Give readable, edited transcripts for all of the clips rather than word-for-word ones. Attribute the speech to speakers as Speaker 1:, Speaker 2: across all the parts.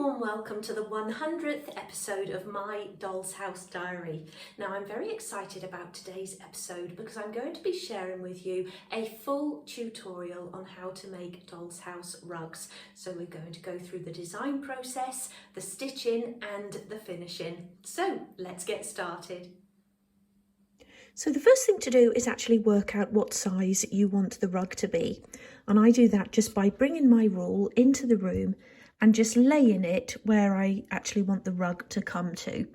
Speaker 1: warm welcome to the 100th episode of my Doll's House Diary. Now I'm very excited about today's episode because I'm going to be sharing with you a full tutorial on how to make Doll's House rugs. So we're going to go through the design process, the stitching and the finishing. So let's get started.
Speaker 2: So the first thing to do is actually work out what size you want the rug to be. And I do that just by bringing my rule into the room and just laying it where I actually want the rug to come to.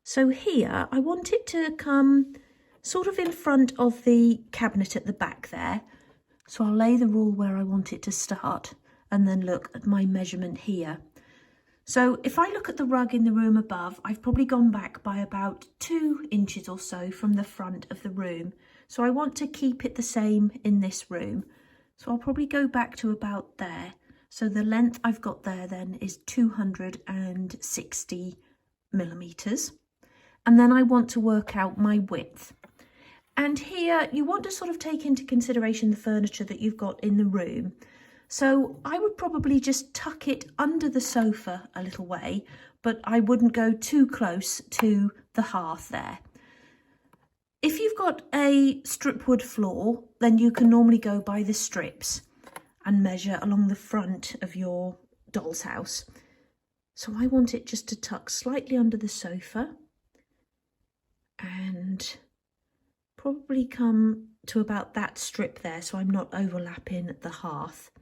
Speaker 2: So here I want it to come sort of in front of the cabinet at the back there. So I'll lay the rule where I want it to start and then look at my measurement here. So if I look at the rug in the room above, I've probably gone back by about 2 inches or so from the front of the room. So I want to keep it the same in this room. So I'll probably go back to about there. So the length I've got there then is 260 millimeters. And then I want to work out my width. And here you want to sort of take into consideration the furniture that you've got in the room. So I would probably just tuck it under the sofa a little way, but I wouldn't go too close to the hearth there. If you've got a strip wood floor, then you can normally go by the strips and measure along the front of your doll's house. So I want it just to tuck slightly under the sofa and probably come to about that strip there, so I'm not overlapping the hearth.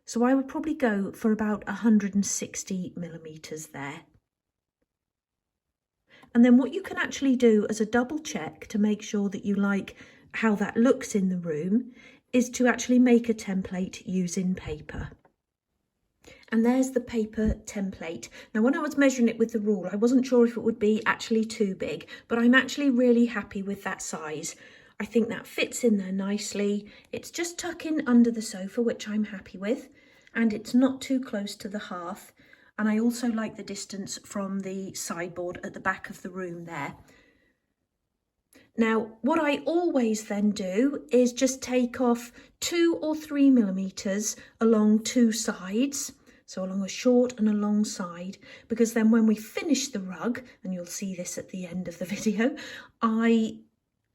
Speaker 2: So I would probably go for about 160 millimeters there. And then what you can actually do as a double check to make sure that you like how that looks in the room is to actually make a template using paper. And there's the paper template. Now when I was measuring it with the rule, I wasn't sure if it would be actually too big, but I'm actually really happy with that size. I think that fits in there nicely. It's just tucking under the sofa, which I'm happy with, and it's not too close to the hearth. And I also like the distance from the sideboard at the back of the room there. Now, what I always then do is just take off 2 or 3 millimeters along 2 sides. So along a short and a long side, because then when we finish the rug, and you'll see this at the end of the video, I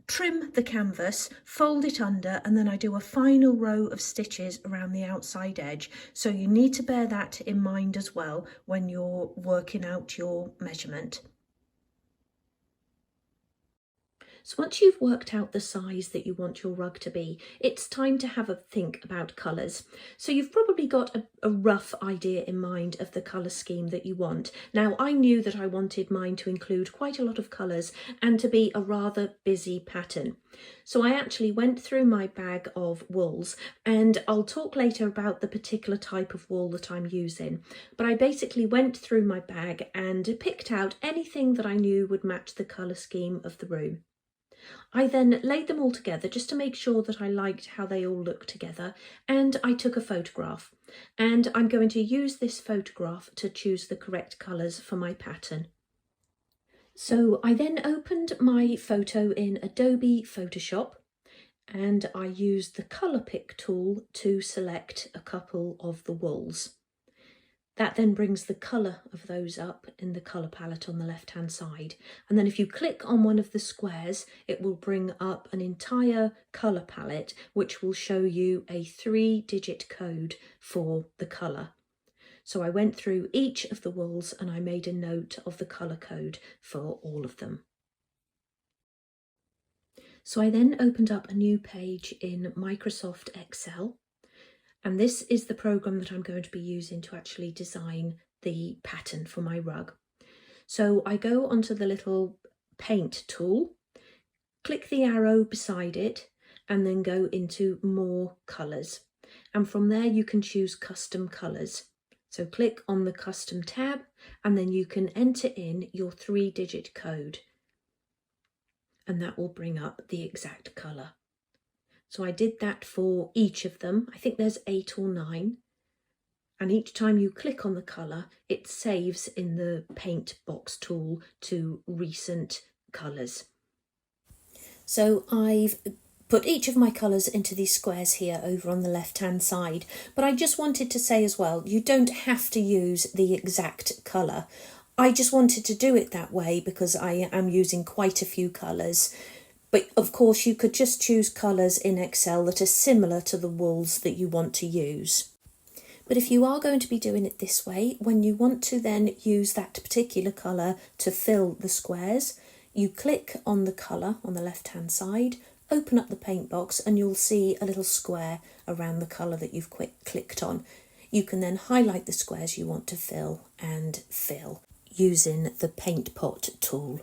Speaker 2: trim the canvas, fold it under, and then I do a final row of stitches around the outside edge. So you need to bear that in mind as well when you're working out your measurement. So once you've worked out the size that you want your rug to be, it's time to have a think about colours. So you've probably got a rough idea in mind of the colour scheme that you want. Now I knew that I wanted mine to include quite a lot of colours and to be a rather busy pattern. So I actually went through my bag of wools, and I'll talk later about the particular type of wool that I'm using. But I basically went through my bag and picked out anything that I knew would match the colour scheme of the room. I then laid them all together just to make sure that I liked how they all looked together, and I took a photograph, and I'm going to use this photograph to choose the correct colours for my pattern. So I then opened my photo in Adobe Photoshop, and I used the colour pick tool to select a couple of the wools. That then brings the colour of those up in the colour palette on the left hand side. And then if you click on one of the squares, it will bring up an entire colour palette, which will show you a 3-digit code for the colour. So I went through each of the wools and I made a note of the colour code for all of them. So I then opened up a new page in Microsoft Excel. And this is the program that I'm going to be using to actually design the pattern for my rug. So I go onto the little paint tool, click the arrow beside it, and then go into more colours. And from there you can choose custom colours. So click on the custom tab, and then you can enter in your 3-digit code. And that will bring up the exact colour. So I did that for each of them. I think there's 8 or 9. And each time you click on the colour, it saves in the paint box tool to recent colours. So I've put each of my colours into these squares here over on the left hand side. But I just wanted to say as well, you don't have to use the exact colour. I just wanted to do it that way because I am using quite a few colours. But of course you could just choose colours in Excel that are similar to the wools that you want to use. But if you are going to be doing it this way, when you want to then use that particular colour to fill the squares, you click on the colour on the left hand side, open up the paint box, and you'll see a little square around the colour that you've clicked on. You can then highlight the squares you want to fill and fill using the paint pot tool.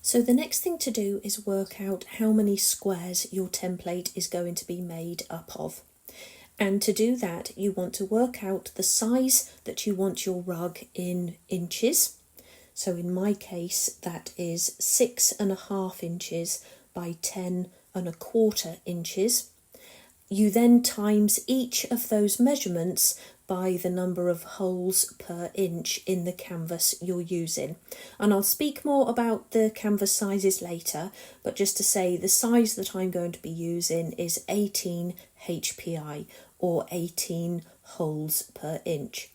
Speaker 2: So the next thing to do is work out how many squares your template is going to be made up of. And to do that, you want to work out the size that you want your rug in inches. So in my case, that is 6.5 inches by 10.25 inches. You then times each of those measurements by the number of holes per inch in the canvas you're using. And I'll speak more about the canvas sizes later, but just to say the size that I'm going to be using is 18 HPI, or 18 holes per inch.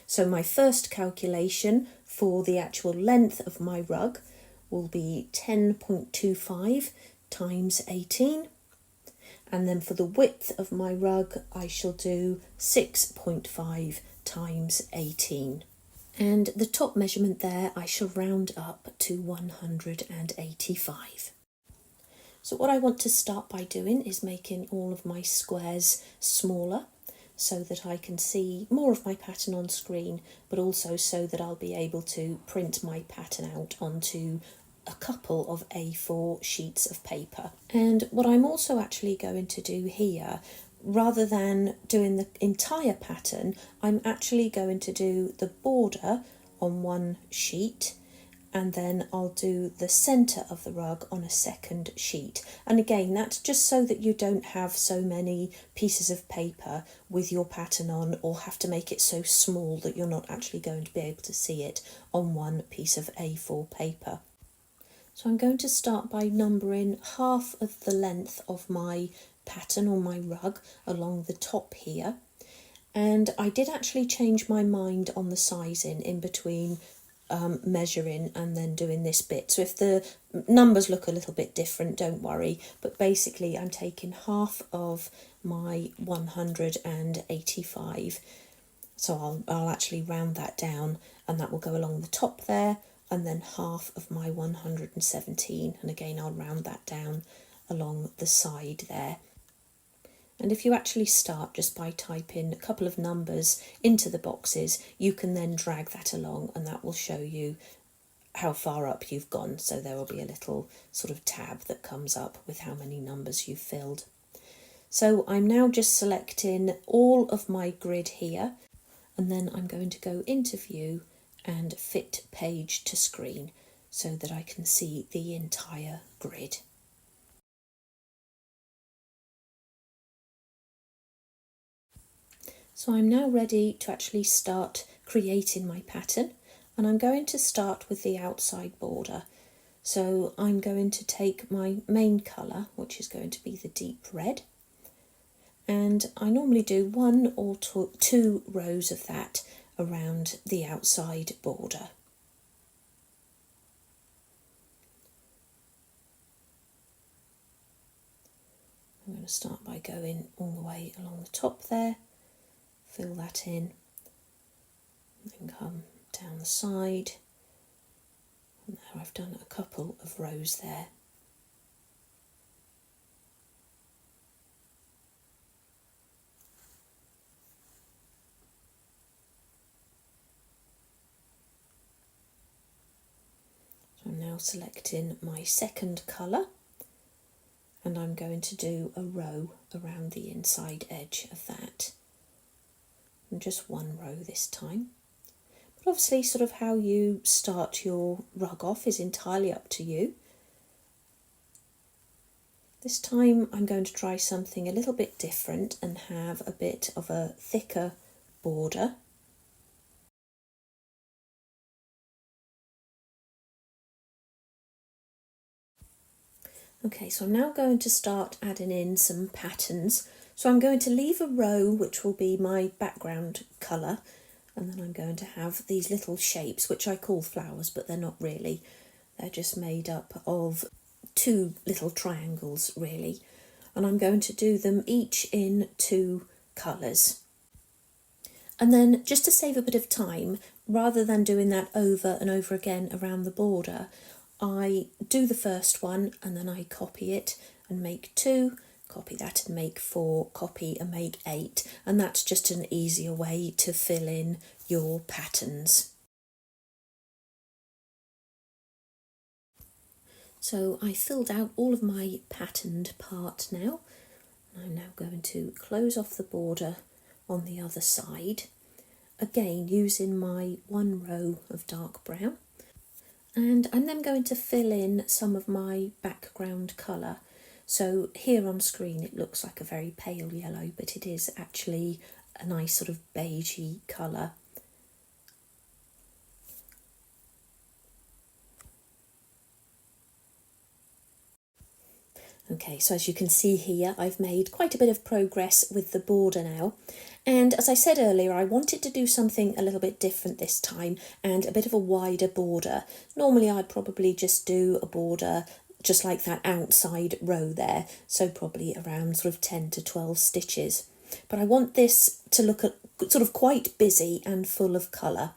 Speaker 2: So my first calculation for the actual length of my rug will be 10.25 times 18. And then for the width of my rug, I shall do 6.5 times 18. And the top measurement there, I shall round up to 185. So what I want to start by doing is making all of my squares smaller so that I can see more of my pattern on screen, but also so that I'll be able to print my pattern out onto a couple of A4 sheets of paper. And what I'm also actually going to do here, rather than doing the entire pattern, I'm actually going to do the border on one sheet, and then I'll do the centre of the rug on a second sheet. And again, that's just so that you don't have so many pieces of paper with your pattern on, or have to make it so small that you're not actually going to be able to see it on one piece of A4 paper. So I'm going to start by numbering half of the length of my pattern or my rug along the top here. And I did actually change my mind on the sizing in between measuring and then doing this bit. So if the numbers look a little bit different, don't worry. But basically I'm taking half of my 185. So I'll actually round that down, and that will go along the top there, and then half of my 117, and again I'll round that down along the side there. And if you actually start just by typing a couple of numbers into the boxes, you can then drag that along, and that will show you how far up you've gone. So there will be a little sort of tab that comes up with how many numbers you've filled. So I'm now just selecting all of my grid here, and then I'm going to go into view and fit page to screen so that I can see the entire grid. So I'm now ready to actually start creating my pattern, and I'm going to start with the outside border. So I'm going to take my main colour, which is going to be the deep red, and I normally do 1 or 2 rows of that around the outside border. I'm going to start by going all the way along the top there, fill that in, and then come down the side, and there I've done a couple of rows there. So I'm now selecting my second colour, and I'm going to do a row around the inside edge of that. And just 1 row this time. But obviously sort of how you start your rug off is entirely up to you. This time I'm going to try something a little bit different and have a bit of a thicker border. Okay, so I'm now going to start adding in some patterns. So I'm going to leave a row which will be my background colour, and then I'm going to have these little shapes which I call flowers, but they're not really. They're just made up of two little triangles really, and I'm going to do them each in two colours. And then, just to save a bit of time, rather than doing that over and over again around the border, I do the first one and then I copy it and make 2, copy that and make 4, copy and make 8, and that's just an easier way to fill in your patterns. So I filled out all of my patterned part now. I'm now going to close off the border on the other side, again using my one row of dark brown, and I'm then going to fill in some of my background colour. So here on screen it looks like a very pale yellow, but it is actually a nice sort of beigey colour. Okay, so as you can see here, I've made quite a bit of progress with the border now. And as I said earlier, I wanted to do something a little bit different this time and a bit of a wider border. Normally I'd probably just do a border just like that outside row there, so probably around sort of 10 to 12 stitches. But I want this to look sort of quite busy and full of colour.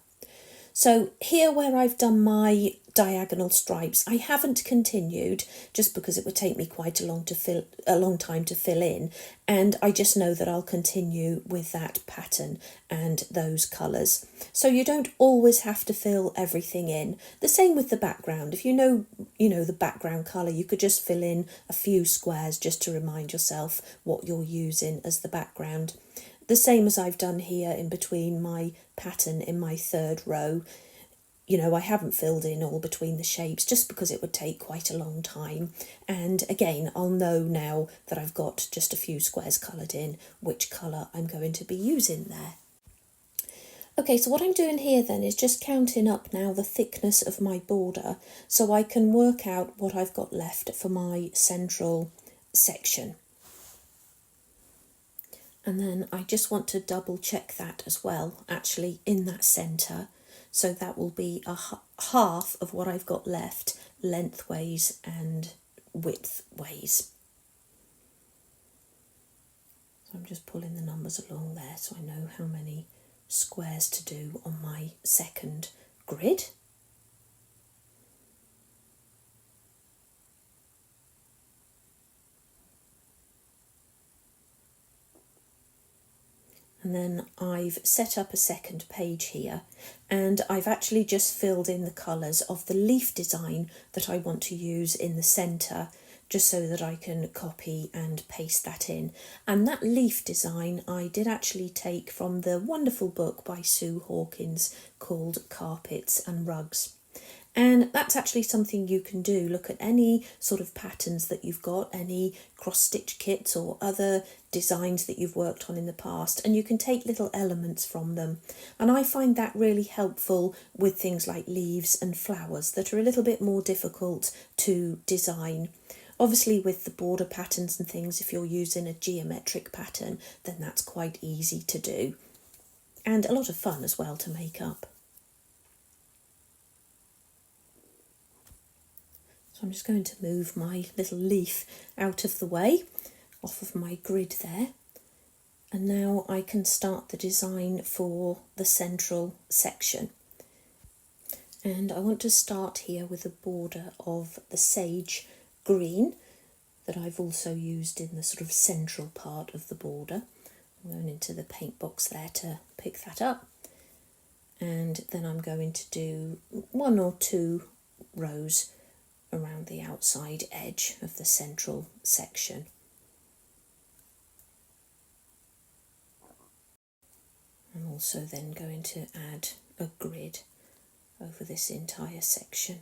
Speaker 2: So here where I've done my diagonal stripes, I haven't continued just because it would take me quite a long time to fill in, and I just know that I'll continue with that pattern and those colours. So you don't always have to fill everything in. The same with the background. If you know the background colour, you could just fill in a few squares just to remind yourself what you're using as the background. The same as I've done here in between my pattern in my third row. I haven't filled in all between the shapes just because it would take quite a long time. And again, I'll know now that I've got just a few squares coloured in which colour I'm going to be using there. Okay, so what I'm doing here then is just counting up now the thickness of my border so I can work out what I've got left for my central section. And then I just want to double check that as well, actually in that centre. So that will be a half of what I've got left, lengthways and widthways. So I'm just pulling the numbers along there so I know how many squares to do on my second grid. And then I've set up a second page here, and I've actually just filled in the colours of the leaf design that I want to use in the centre, just so that I can copy and paste that in. And that leaf design I did actually take from the wonderful book by Sue Hawkins called Carpets and Rugs. And that's actually something you can do. Look at any sort of patterns that you've got, any cross-stitch kits or other designs that you've worked on in the past, and you can take little elements from them. And I find that really helpful with things like leaves and flowers that are a little bit more difficult to design. Obviously with the border patterns and things, if you're using a geometric pattern, then that's quite easy to do. And a lot of fun as well to make up. I'm just going to move my little leaf out of the way, off of my grid there. And now I can start the design for the central section. And I want to start here with a border of the sage green that I've also used in the sort of central part of the border. I'm going into the paint box there to pick that up. And then I'm going to do 1 or 2 rows around the outside edge of the central section. I'm also then going to add a grid over this entire section.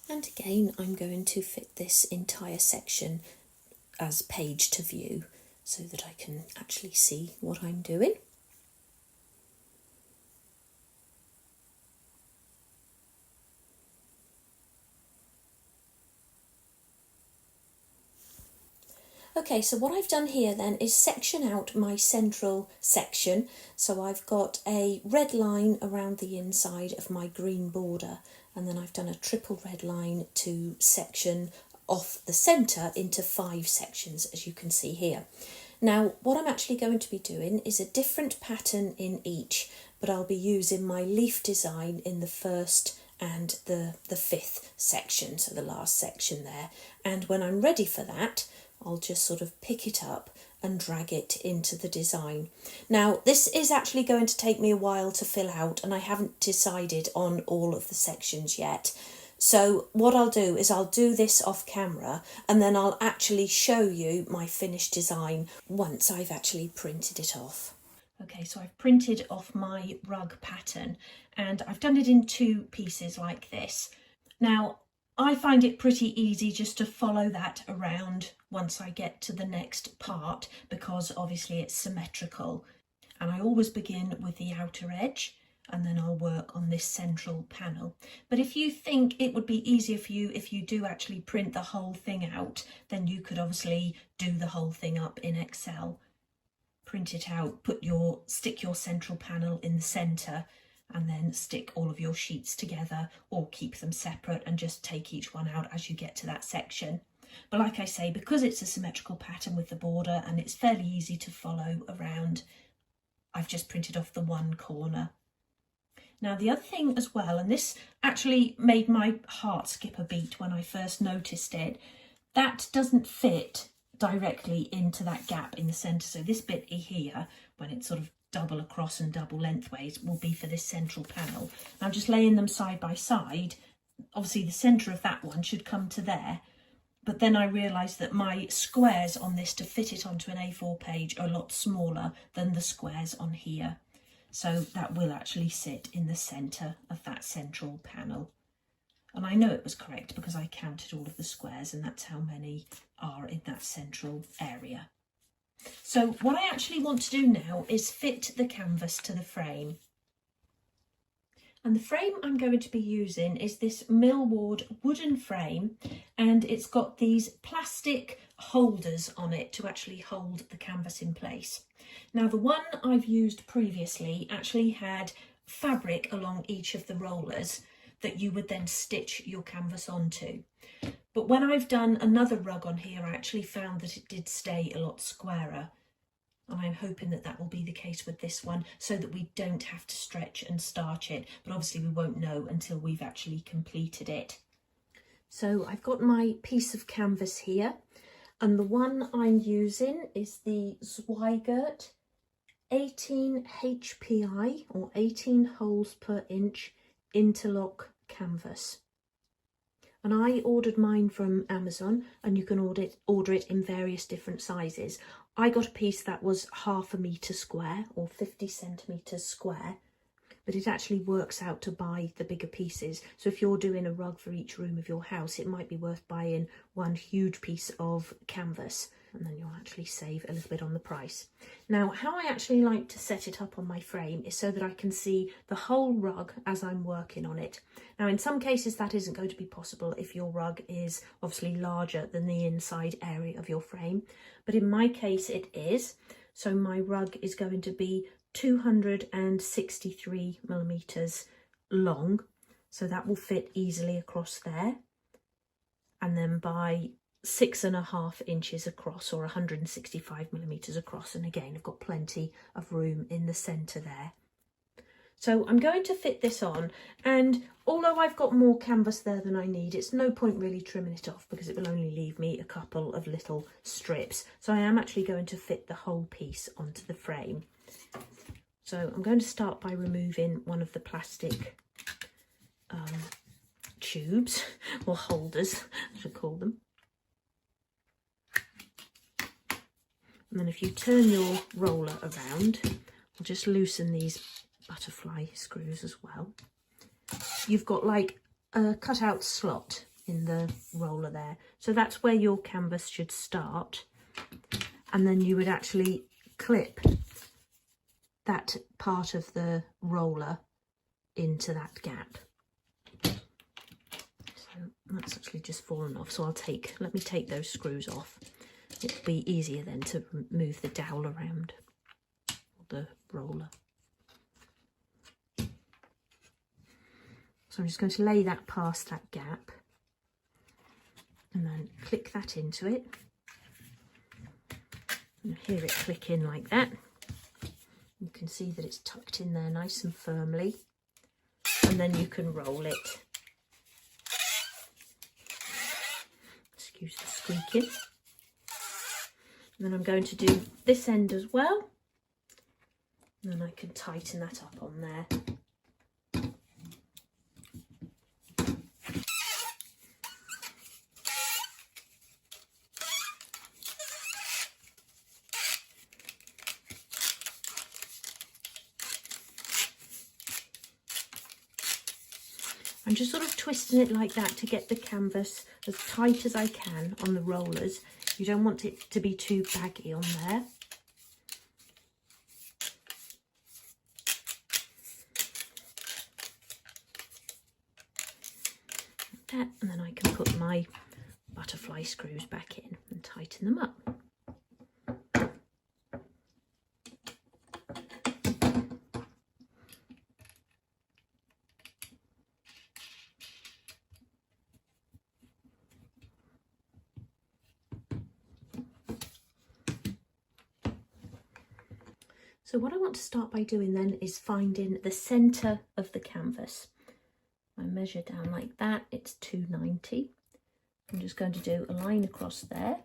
Speaker 2: And again, I'm going to fit this entire section as page to view so that I can actually see what I'm doing. Okay, so what I've done here then is section out my central section. So I've got a red line around the inside of my green border, and then I've done a triple red line to section off the centre into 5 sections, as you can see here. Now, what I'm actually going to be doing is a different pattern in each, but I'll be using my leaf design in the first and the 5th section, so the last section there. And when I'm ready for that, I'll just sort of pick it up and drag it into the design. Now, this is actually going to take me a while to fill out, and I haven't decided on all of the sections yet. So what I'll do is I'll do this off camera, and then I'll actually show you my finished design once I've actually printed it off. Okay, so I've printed off my rug pattern, and I've done it in 2 pieces like this. Now, I find it pretty easy just to follow that around once I get to the next part, because obviously it's symmetrical. And I always begin with the outer edge, and then I'll work on this central panel. But if you think it would be easier for you if you do actually print the whole thing out, then you could obviously do the whole thing up in Excel. Print it out, stick your central panel in the centre, and then stick all of your sheets together, or keep them separate and just take each one out as you get to that section. But like I say, because it's a symmetrical pattern with the border and it's fairly easy to follow around, I've just printed off the one corner. Now the other thing as well, and this actually made my heart skip a beat when I first noticed it, that doesn't fit directly into that gap in the centre. So this bit here, when it's sort of double across and double lengthways, will be for this central panel. Now I'm just laying them side by side. Obviously the centre of that one should come to there, but then I realised that my squares on this to fit it onto an A4 page are a lot smaller than the squares on here. So that will actually sit in the centre of that central panel. And I know it was correct because I counted all of the squares, and that's how many are in that central area. So what I actually want to do now is fit the canvas to the frame. And the frame I'm going to be using is this Millward wooden frame, and it's got these plastic holders on it to actually hold the canvas in place. Now the one I've used previously actually had fabric along each of the rollers that you would then stitch your canvas onto. But when I've done another rug on here, I actually found that it did stay a lot squarer. And I'm hoping that that will be the case with this one, so that we don't have to stretch and starch it. But obviously we won't know until we've actually completed it. So I've got my piece of canvas here, and the one I'm using is the Zweigart 18 HPI, or 18 holes per inch interlock canvas. And I ordered mine from Amazon, and you can order it in various different sizes. I got a piece that was 1/2 metre square, or 50 centimetres square, but it actually works out to buy the bigger pieces. So if you're doing a rug for each room of your house, it might be worth buying one huge piece of canvas, and then you'll actually save a little bit on the price. Now, how I actually like to set it up on my frame is so that I can see the whole rug as I'm working on it. Now, in some cases that isn't going to be possible if your rug is obviously larger than the inside area of your frame, but in my case it is. So my rug is going to be 263 millimeters long, so that will fit easily across there, and then by 6.5 inches across, or 165 millimeters across, and again I've got plenty of room in the center there. So I'm going to fit this on, and although I've got more canvas there than I need, it's no point really trimming it off because it will only leave me a couple of little strips. So I am actually going to fit the whole piece onto the frame. So I'm going to start by removing one of the plastic tubes, or holders, I should call them. And then if you turn your roller around, I'll just loosen these butterfly screws as well. You've got like a cut-out slot in the roller there. So that's where your canvas should start. And then you would actually clip that part of the roller into that gap. So that's actually just fallen off. So let me take those screws off. It'll be easier then to move the dowel around the roller. So I'm just going to lay that past that gap and then click that into it. And hear it click in like that. You can see that it's tucked in there nice and firmly. And then you can roll it. Excuse the squeaking. And then I'm going to do this end as well. And then I can tighten that up on there. I'm just sort of twisting it like that to get the canvas as tight as I can on the rollers. You don't want it to be too baggy on there. Like that, and then I can put my butterfly screws back in and tighten them up. So what I want to start by doing then is finding the centre of the canvas. I measure down like that, it's 290. I'm just going to do a line across there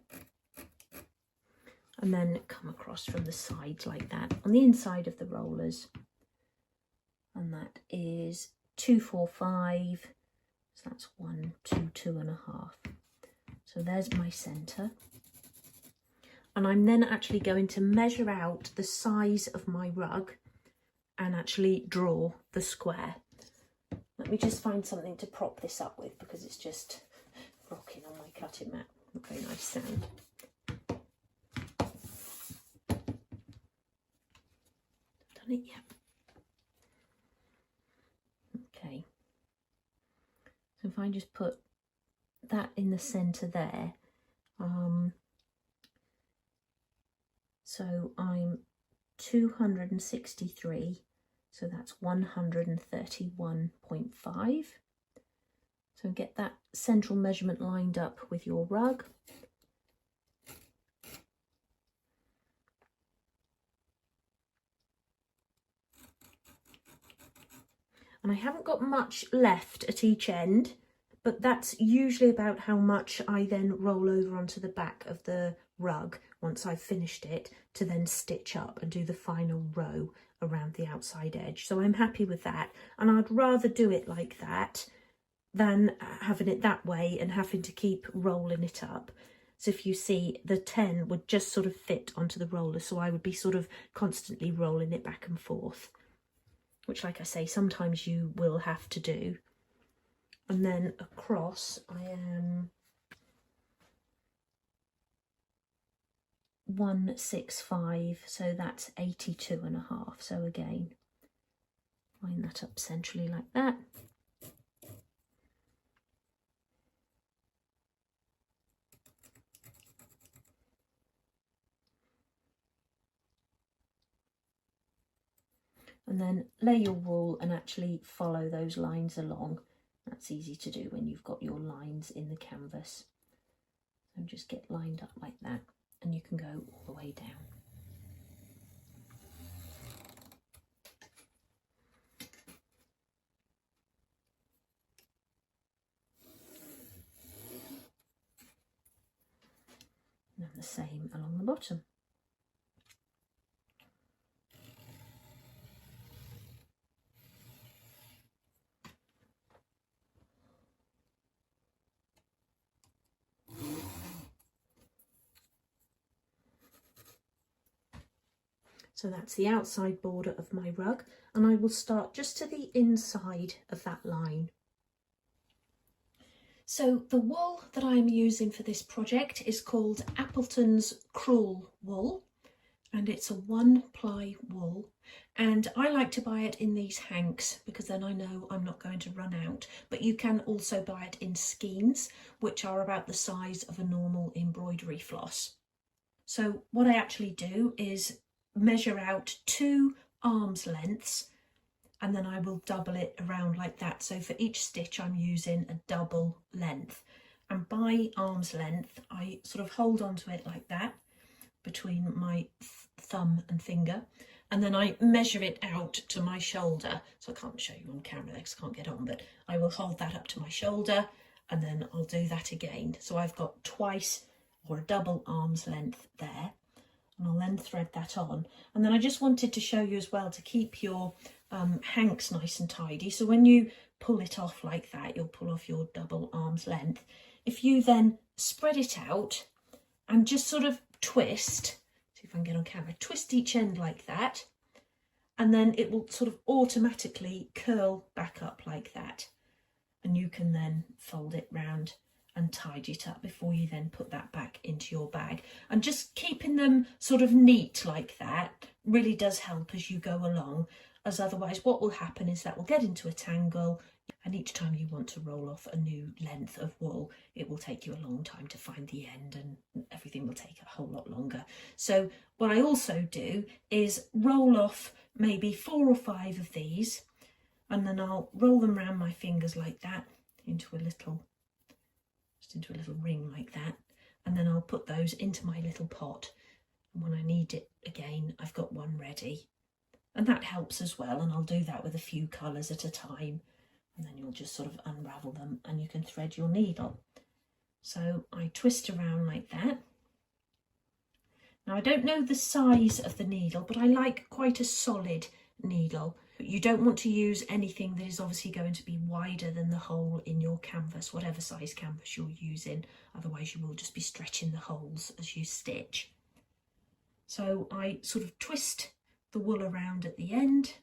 Speaker 2: and then come across from the sides like that on the inside of the rollers. And that is 245, so that's 1, 2, 2.5. So there's my centre. And I'm then actually going to measure out the size of my rug and actually draw the square. Let me just find something to prop this up with because it's just rocking on my cutting mat. Not very nice sound. Done it yet? Okay. So if I just put that in the centre there, so I'm 263, so that's 131.5. So get that central measurement lined up with your rug. And I haven't got much left at each end, but that's usually about how much I then roll over onto the back of the rug once I've finished it, to then stitch up and do the final row around the outside edge. So I'm happy with that, and I'd rather do it like that than having it that way and having to keep rolling it up. So if you see, the 10 would just sort of fit onto the roller, so I would be sort of constantly rolling it back and forth, which, like I say, sometimes you will have to do. And then across I am 165, so that's 82.5. So again, line that up centrally like that. And then lay your wool and actually follow those lines along. That's easy to do when you've got your lines in the canvas. So just get lined up like that, and you can go all the way down. And then the same along the bottom. So that's the outside border of my rug, and I will start just to the inside of that line. So the wool that I'm using for this project is called Appleton's Crewel Wool, and it's a 1-ply wool, and I like to buy it in these hanks because then I know I'm not going to run out. But you can also buy it in skeins, which are about the size of a normal embroidery floss. So what I actually do is measure out 2 arm's lengths, and then I will double it around like that. So for each stitch I'm using a double length, and by arm's length I sort of hold onto it like that between my thumb and finger, and then I measure it out to my shoulder. So I can't show you on camera because I can't get on, but I will hold that up to my shoulder, and then I'll do that again. So I've got twice or a double arm's length there, and I'll then thread that on. And then I just wanted to show you as well to keep your hanks nice and tidy. So when you pull it off like that, you'll pull off your double arm's length. If you then spread it out and just sort of twist, see if I can get on camera, twist each end like that, and then it will sort of automatically curl back up like that, and you can then fold it round and tidy it up before you then put that back into your bag. And just keeping them sort of neat like that really does help as you go along, as otherwise what will happen is that will get into a tangle, and each time you want to roll off a new length of wool, it will take you a long time to find the end, and everything will take a whole lot longer. So what I also do is roll off maybe 4 or 5 of these, and then I'll roll them around my fingers like that into a little ring like that, and then I'll put those into my little pot, and when I need it again I've got one ready. And that helps as well, and I'll do that with a few colours at a time, and then you'll just sort of unravel them and you can thread your needle. So I twist around like that. Now I don't know the size of the needle, but I like quite a solid needle. You don't want to use anything that is obviously going to be wider than the hole in your canvas, whatever size canvas you're using, otherwise you will just be stretching the holes as you stitch. So I sort of twist the wool around at the end,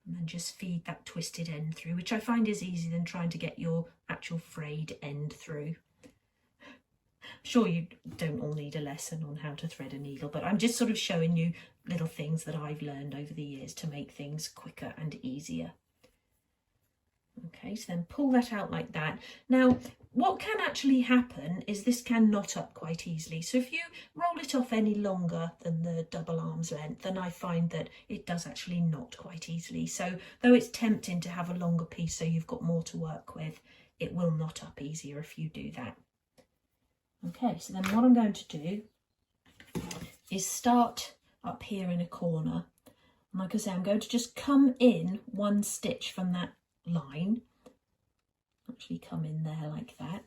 Speaker 2: and then just feed that twisted end through, which I find is easier than trying to get your actual frayed end through. I'm sure you don't all need a lesson on how to thread a needle, but I'm just sort of showing you little things that I've learned over the years to make things quicker and easier. Okay, so then pull that out like that. Now, what can actually happen is this can knot up quite easily. So if you roll it off any longer than the double arm's length, then I find that it does actually knot quite easily. So though it's tempting to have a longer piece so you've got more to work with, it will knot up easier if you do that. Okay, so then what I'm going to do is start up here in a corner. And like I say, I'm going to just come in 1 stitch from that line, actually come in there like that,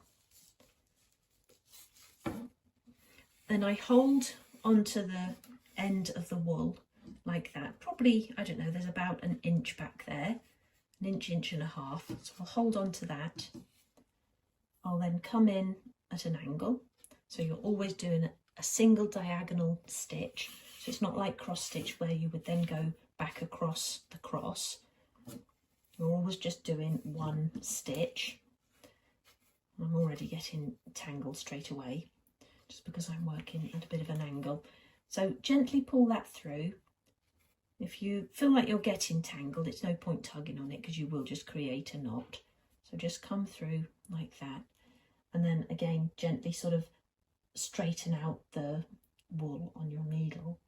Speaker 2: then I hold onto the end of the wool like that, probably, I don't know, there's about 1 inch back there, 1 inch, 1.5 inches, so I'll hold on to that. I'll then come in at an angle, so you're always doing a single diagonal stitch, so it's not like cross stitch where you would then go back across the cross. You're always just doing 1 stitch. I'm already getting tangled straight away just because I'm working at a bit of an angle. So gently pull that through. If you feel like you're getting tangled, it's no point tugging on it because you will just create a knot. So just come through like that, and then again gently sort of straighten out the wool on your needle.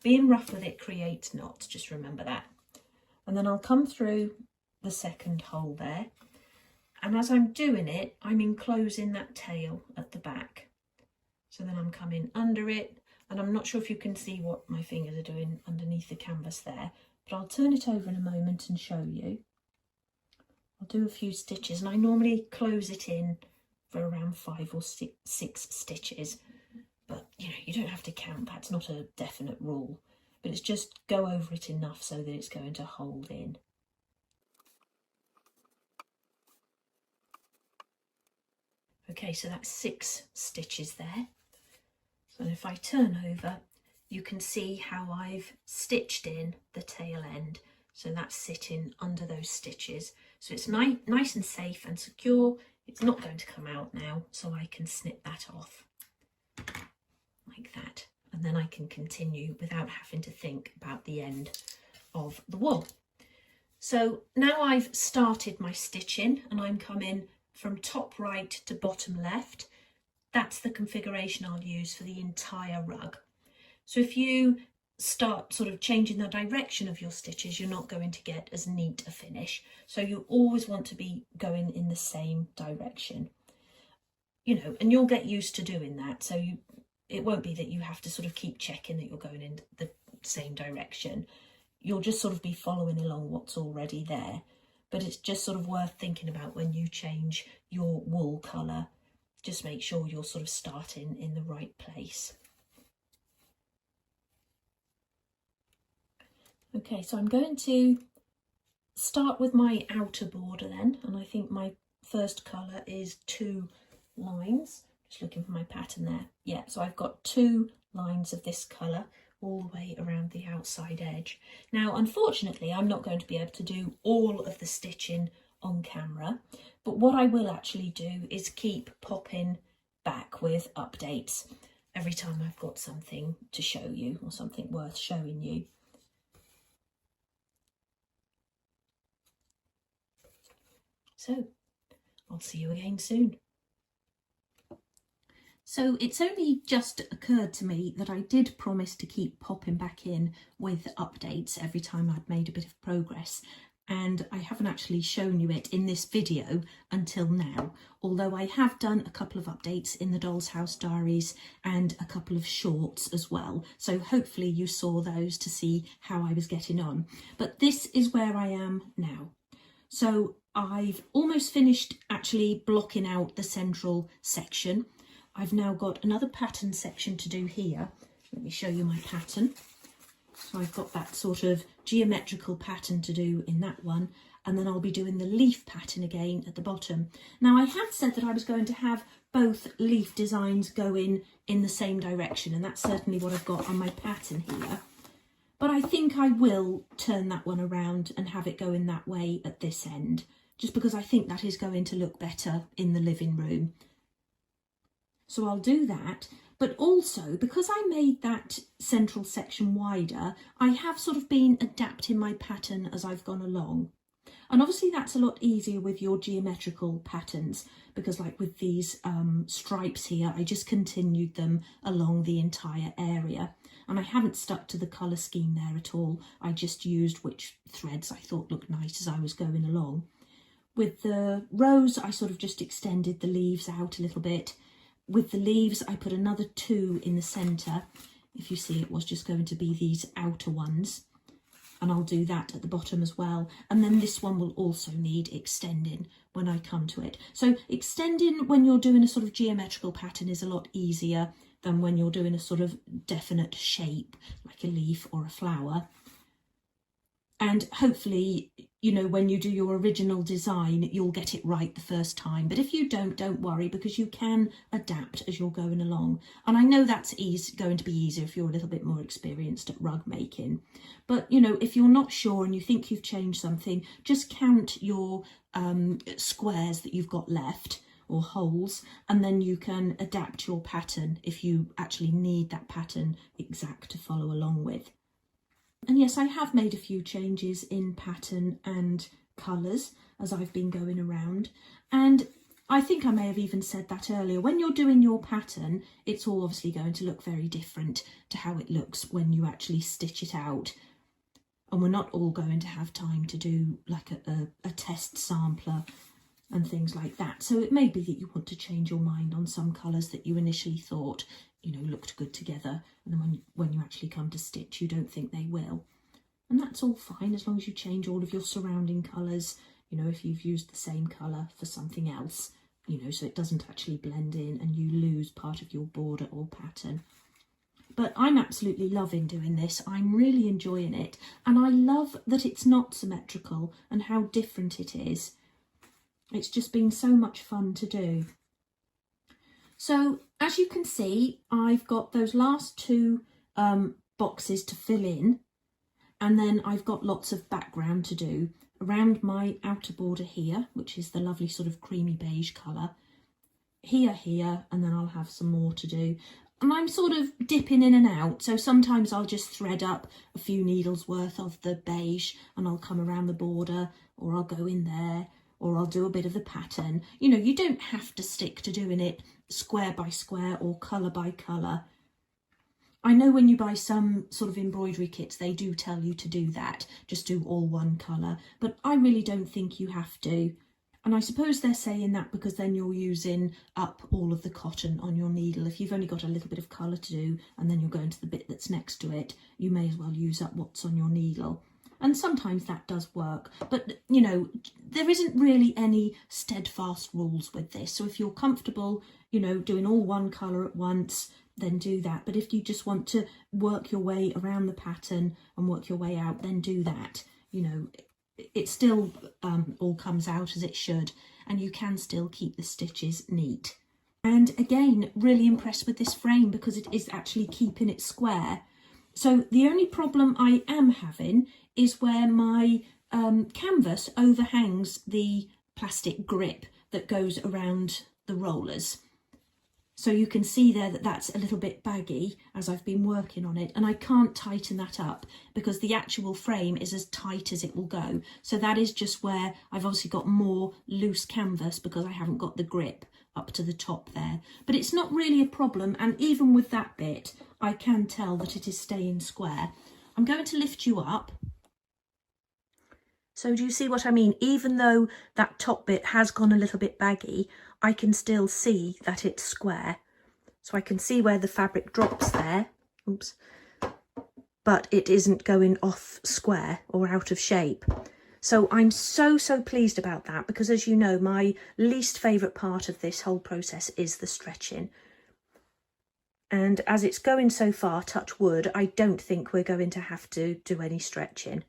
Speaker 2: Being rough with it creates knots, just remember that. And then I'll come through the second hole there, and as I'm doing it, I'm enclosing that tail at the back. So then I'm coming under it, and I'm not sure if you can see what my fingers are doing underneath the canvas there, but I'll turn it over in a moment and show you. I'll do a few stitches, and I normally close it in for around 5 or 6 stitches, but you don't have to count, that's not a definite rule. But it's just go over it enough so that it's going to hold in. Okay, so that's 6 stitches there. So if I turn over, you can see how I've stitched in the tail end. So that's sitting under those stitches. So it's nice and safe and secure. It's not going to come out now, so I can snip that off like that. And then I can continue without having to think about the end of the wool. So now I've started my stitching and I'm coming from top right to bottom left. That's the configuration I'll use for the entire rug. So if you start sort of changing the direction of your stitches, you're not going to get as neat a finish. So you always want to be going in the same direction, you know, and you'll get used to doing that. So it won't be that you have to sort of keep checking that you're going in the same direction. You'll just sort of be following along what's already there. But it's just sort of worth thinking about when you change your wool colour. Just make sure you're sort of starting in the right place. Okay, so I'm going to start with my outer border then, and I think my first colour is 2 lines. Just looking for my pattern there. Yeah, so I've got 2 lines of this colour all the way around the outside edge. Now, unfortunately, I'm not going to be able to do all of the stitching on camera, but what I will actually do is keep popping back with updates every time I've got something to show you or something worth showing you. So, I'll see you again soon. So it's only just occurred to me that I did promise to keep popping back in with updates every time I'd made a bit of progress, and I haven't actually shown you it in this video until now, although I have done a couple of updates in the Doll's House Diaries and a couple of shorts as well, so hopefully you saw those to see how I was getting on. But this is where I am now. So I've almost finished actually blocking out the central section. I've now got another pattern section to do here. Let me show you my pattern. So I've got that sort of geometrical pattern to do in that one, and then I'll be doing the leaf pattern again at the bottom. Now, I had said that I was going to have both leaf designs going in the same direction, and that's certainly what I've got on my pattern here. But I think I will turn that one around and have it going that way at this end, just because I think that is going to look better in the living room. So I'll do that, but also because I made that central section wider, I have sort of been adapting my pattern as I've gone along. And obviously that's a lot easier with your geometrical patterns, because like with these stripes here, I just continued them along the entire area. And I haven't stuck to the colour scheme there at all. I just used which threads I thought looked nice as I was going along. With the rose, I sort of just extended the leaves out a little bit. With the leaves, I put another 2 in the centre. If you see, it was just going to be these outer ones. And I'll do that at the bottom as well. And then this one will also need extending when I come to it. So extending when you're doing a sort of geometrical pattern is a lot easier than when you're doing a sort of definite shape, like a leaf or a flower. And hopefully, you know, when you do your original design, you'll get it right the first time. But if you don't worry, because you can adapt as you're going along. And I know that's going to be easier if you're a little bit more experienced at rug making. But, you know, if you're not sure and you think you've changed something, just count your squares that you've got left, or holes, and then you can adapt your pattern if you actually need that pattern exact to follow along with. And yes, I have made a few changes in pattern and colours as I've been going around. And I think I may have even said that earlier. When you're doing your pattern, it's all obviously going to look very different to how it looks when you actually stitch it out. And we're not all going to have time to do like a test sampler and things like that. So it may be that you want to change your mind on some colours that you initially thought, you know, looked good together, and then when you actually come to stitch, you don't think they will. And that's all fine, as long as you change all of your surrounding colours, you know, if you've used the same colour for something else, you know, so it doesn't actually blend in and you lose part of your border or pattern. But I'm absolutely loving doing this. I'm really enjoying it. And I love that it's not symmetrical and how different it is. It's just been so much fun to do. So as you can see, I've got those last 2 boxes to fill in. And then I've got lots of background to do around my outer border here, which is the lovely sort of creamy beige colour. Here, and then I'll have some more to do. And I'm sort of dipping in and out, so sometimes I'll just thread up a few needles worth of the beige and I'll come around the border, or I'll go in there, or I'll do a bit of the pattern. You know, you don't have to stick to doing it square by square or colour by colour. I know when you buy some sort of embroidery kits, they do tell you to do that, just do all one colour, but I really don't think you have to. And I suppose they're saying that because then you're using up all of the cotton on your needle. If you've only got a little bit of colour to do and then you're going to the bit that's next to it, you may as well use up what's on your needle. And sometimes that does work, but you know, there isn't really any steadfast rules with this. So if you're comfortable, you know, doing all one colour at once, then do that. But if you just want to work your way around the pattern and work your way out, then do that. You know, it still all comes out as it should, and you can still keep the stitches neat. And again, really impressed with this frame because it is actually keeping it square. So the only problem I am having is where my canvas overhangs the plastic grip that goes around the rollers. So you can see there that that's a little bit baggy as I've been working on it, and I can't tighten that up because the actual frame is as tight as it will go. So that is just where I've obviously got more loose canvas because I haven't got the grip up to the top there. But it's not really a problem, and even with that bit, I can tell that it is staying square. I'm going to lift you up. So do you see what I mean? Even though that top bit has gone a little bit baggy, I can still see that it's square. So I can see where the fabric drops there. Oops. But it isn't going off square or out of shape. So I'm so pleased about that because, as you know, my least favourite part of this whole process is the stretching. And as it's going so far, touch wood, I don't think we're going to have to do any stretching.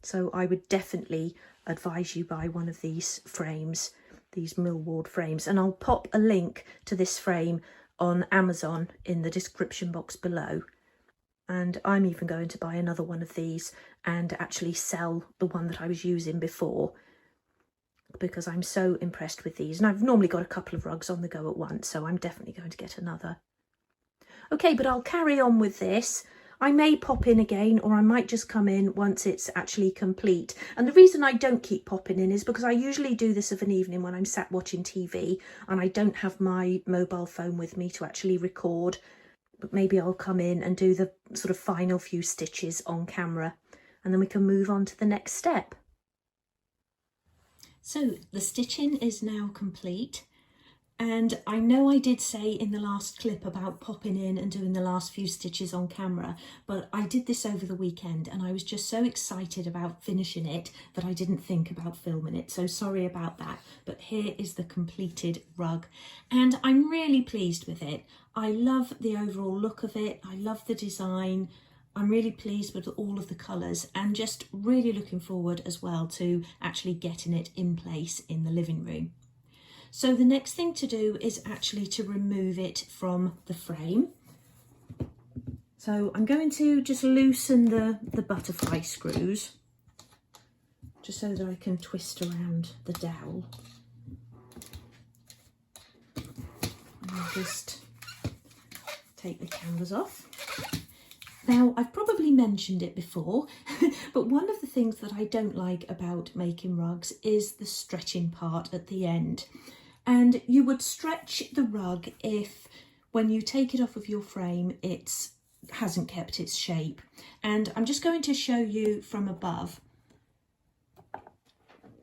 Speaker 2: So I would definitely advise you buy one of these frames, these Millward frames, and I'll pop a link to this frame on Amazon in the description box below. And I'm even going to buy another one of these and actually sell the one that I was using before because I'm so impressed with these. And I've normally got a couple of rugs on the go at once, so I'm definitely going to get another. Okay, but I'll carry on with this. I may pop in again, or I might just come in once it's actually complete. And the reason I don't keep popping in is because I usually do this of an evening when I'm sat watching TV and I don't have my mobile phone with me to actually record. But maybe I'll come in and do the sort of final few stitches on camera, and then we can move on to the next step. So the stitching is now complete. And I know I did say in the last clip about popping in and doing the last few stitches on camera, but I did this over the weekend and I was just so excited about finishing it that I didn't think about filming it. So sorry about that, but here is the completed rug and I'm really pleased with it. I love the overall look of it. I love the design. I'm really pleased with all of the colours and just really looking forward as well to actually getting it in place in the living room. So the next thing to do is actually to remove it from the frame. So I'm going to just loosen the butterfly screws just so that I can twist around the dowel. And I'll just take the canvas off. Now, I've probably mentioned it before, but one of the things that I don't like about making rugs is the stretching part at the end. And you would stretch the rug if, when you take it off of your frame, it hasn't kept its shape. And I'm just going to show you from above.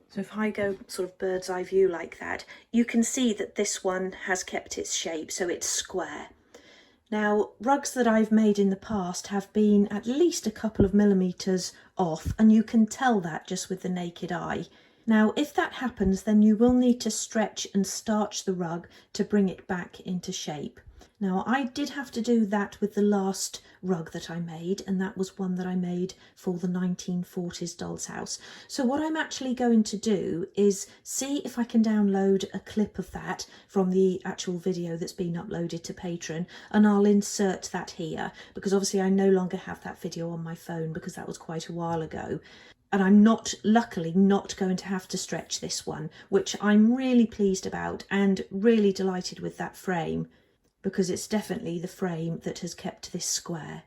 Speaker 2: So if I go sort of bird's eye view like that, you can see that this one has kept its shape, so it's square. Now, rugs that I've made in the past have been at least a couple of millimetres off, and you can tell that just with the naked eye. Now, if that happens, then you will need to stretch and starch the rug to bring it back into shape. Now, I did have to do that with the last rug that I made, and that was one that I made for the 1940s doll's house. So what I'm actually going to do is see if I can download a clip of that from the actual video that's been uploaded to Patreon, and I'll insert that here, because obviously I no longer have that video on my phone because that was quite a while ago. And I'm luckily not going to have to stretch this one, which I'm really pleased about and really delighted with that frame, because it's definitely the frame that has kept this square.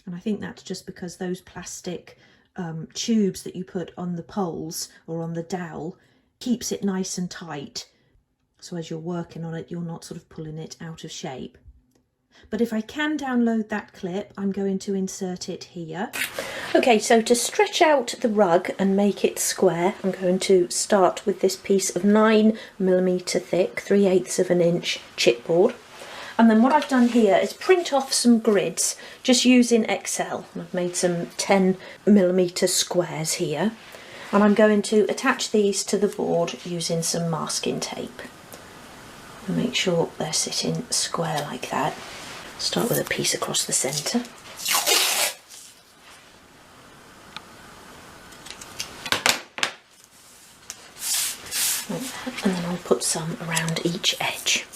Speaker 2: And I think that's just because those plastic tubes that you put on the poles or on the dowel keeps it nice and tight. So as you're working on it, you're not sort of pulling it out of shape. But if I can download that clip, I'm going to insert it here. Okay, so to stretch out the rug and make it square, I'm going to start with this piece of 9mm thick, 3/8 of an inch chipboard. And then what I've done here is print off some grids, just using Excel. I've made some 10mm squares here. And I'm going to attach these to the board using some masking tape. And make sure they're sitting square like that. Start with a piece across the centre. And then I'll put some around each edge.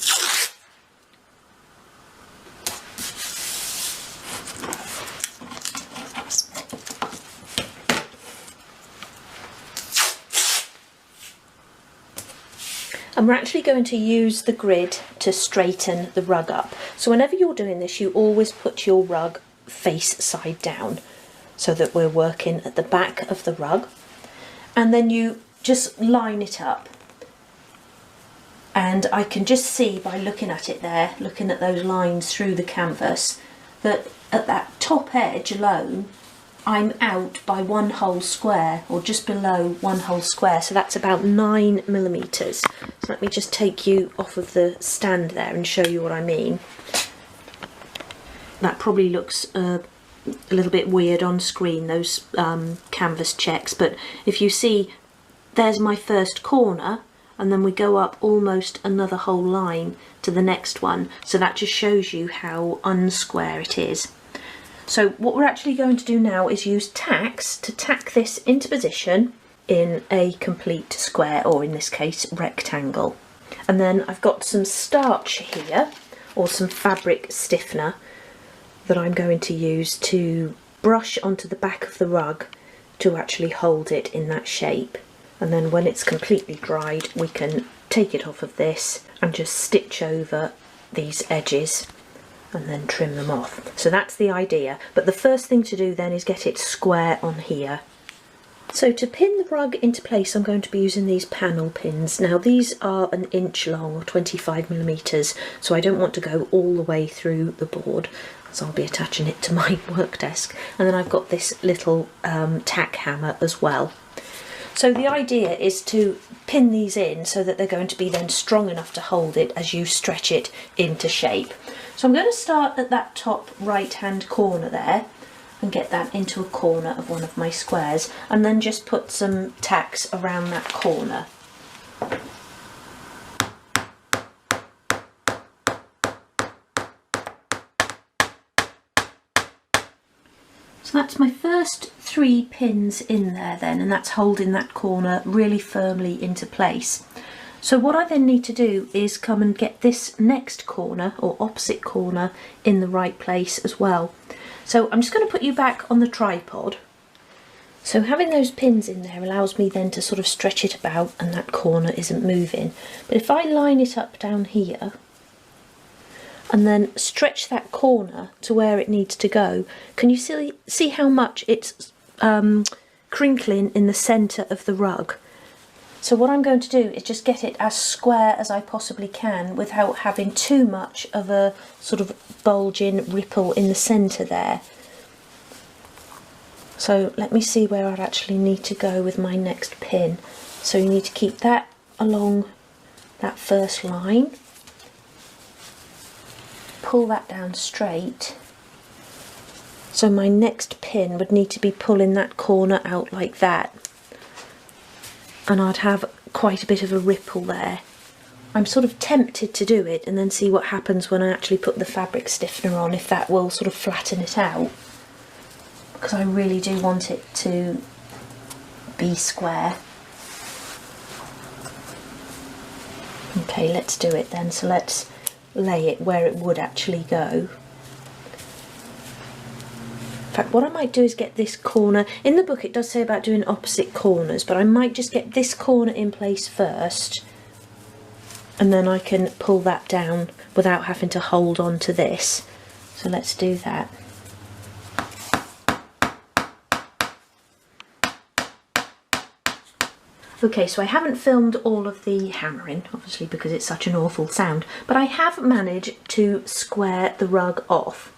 Speaker 2: And we're actually going to use the grid to straighten the rug up. So whenever you're doing this, you always put your rug face side down so that we're working at the back of the rug. And then you just line it up. And I can just see by looking at it there, looking at those lines through the canvas, that at that top edge alone, I'm out by 1 whole square, or just below 1 whole square, so that's about 9mm. So let me just take you off of the stand there and show you what I mean. That probably looks a little bit weird on screen, those canvas checks, but if you see, there's my first corner, and then we go up almost another whole line to the next one, so that just shows you how unsquare it is. So what we're actually going to do now is use tacks to tack this into position in a complete square, or in this case rectangle. And then I've got some starch here, or some fabric stiffener, that I'm going to use to brush onto the back of the rug to actually hold it in that shape. And then when it's completely dried, we can take it off of this and just stitch over these edges and then trim them off. So that's the idea, but the first thing to do then is get it square on here. So to pin the rug into place, I'm going to be using these panel pins. Now these are 1 inch long, or 25mm, so I don't want to go all the way through the board, so I'll be attaching it to my work desk. And then I've got this little tack hammer as well. So the idea is to pin these in so that they're going to be then strong enough to hold it as you stretch it into shape. So I'm going to start at that top right hand corner there and get that into a corner of one of my squares, and then just put some tacks around that corner. So that's my first 3 pins in there then, and that's holding that corner really firmly into place. So what I then need to do is come and get this next corner, or opposite corner, in the right place as well. So I'm just going to put you back on the tripod. So having those pins in there allows me then to sort of stretch it about and that corner isn't moving. But if I line it up down here and then stretch that corner to where it needs to go, can you see how much it's crinkling in the centre of the rug? So what I'm going to do is just get it as square as I possibly can without having too much of a sort of bulging ripple in the centre there. So let me see where I'd actually need to go with my next pin. So you need to keep that along that first line. Pull that down straight. So my next pin would need to be pulling that corner out like that. And I'd have quite a bit of a ripple there. I'm sort of tempted to do it and then see what happens when I actually put the fabric stiffener on, if that will sort of flatten it out, because I really do want it to be square. Okay, let's do it then. So let's lay it where it would actually go. In fact, what I might do is get this corner, in the book it does say about doing opposite corners, but I might just get this corner in place first, and then I can pull that down without having to hold on to this. So let's do that. Okay, so I haven't filmed all of the hammering, obviously because it's such an awful sound, but I have managed to square the rug off.